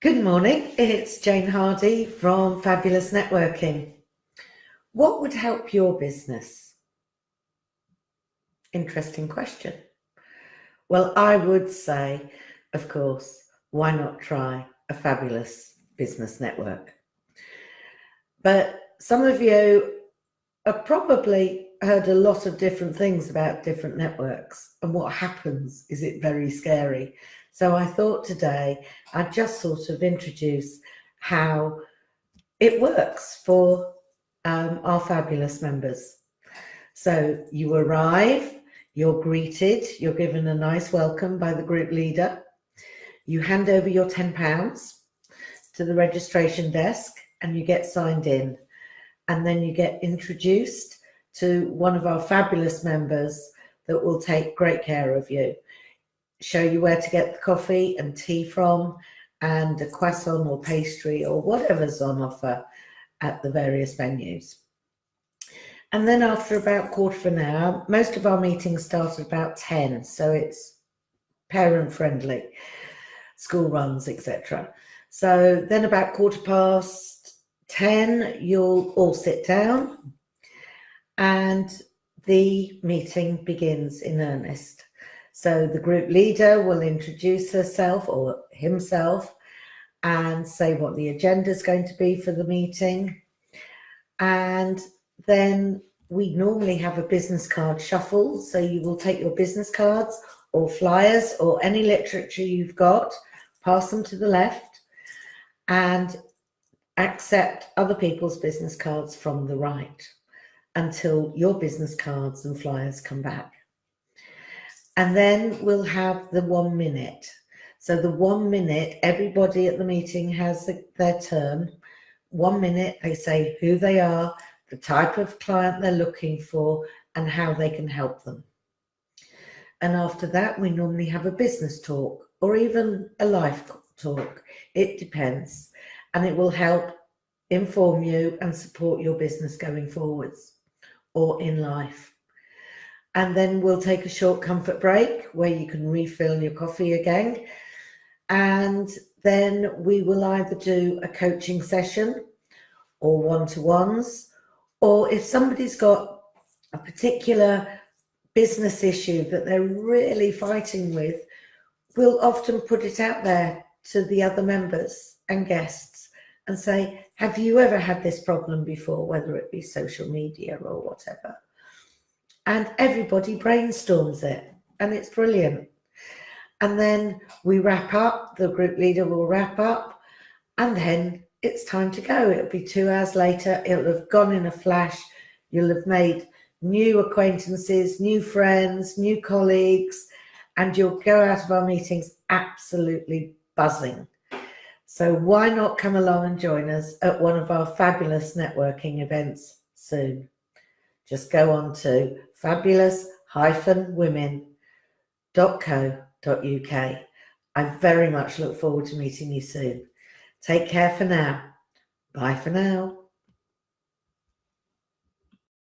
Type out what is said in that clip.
Good morning, it's Jane Hardy from Fabulous Networking. What would help your business? Interesting question. Well, I would say, of course, why not try a fabulous business network? But some of you have probably heard a lot of different things about different networks, and what happens is it very scary. So I thought today I'd just sort of introduce how it works for our fabulous members. So you arrive, you're greeted, you're given a nice welcome by the group leader. You hand over your £10 to the registration desk and you get signed in. And then you get introduced to one of our fabulous members that will take great care of you, show you where to get the coffee and tea from, and a croissant or pastry or whatever's on offer at the various venues. And then after about quarter of an hour, most of our meetings start at about 10, so it's parent friendly, school runs, etc. So then about 10:15, you'll all sit down and the meeting begins in earnest. So the group leader will introduce herself or himself and say what the agenda is going to be for the meeting. And then we normally have a business card shuffle. So you will take your business cards or flyers or any literature you've got, pass them to the left, and accept other people's business cards from the right until your business cards and flyers come back. And then we'll have the 1 minute. So the 1 minute, everybody at the meeting has their turn. 1 minute, they say who they are, the type of client they're looking for, and how they can help them. And after that, we normally have a business talk or even a life talk. It depends. And it will help inform you and support your business going forwards or in life. And then we'll take a short comfort break where you can refill your coffee again. And then we will either do a coaching session or one-to-ones, or if somebody's got a particular business issue that they're really fighting with, we'll often put it out there to the other members and guests and say, have you ever had this problem before, whether it be social media or whatever? And everybody brainstorms it, and it's brilliant. And then we wrap up, the group leader will wrap up, and then it's time to go. It'll be 2 hours later, it'll have gone in a flash. You'll have made new acquaintances, new friends, new colleagues, and you'll go out of our meetings absolutely buzzing. So why not come along and join us at one of our fabulous networking events soon? Just go on to fabulous-women.co.uk. I very much look forward to meeting you soon. Take care for now. Bye for now.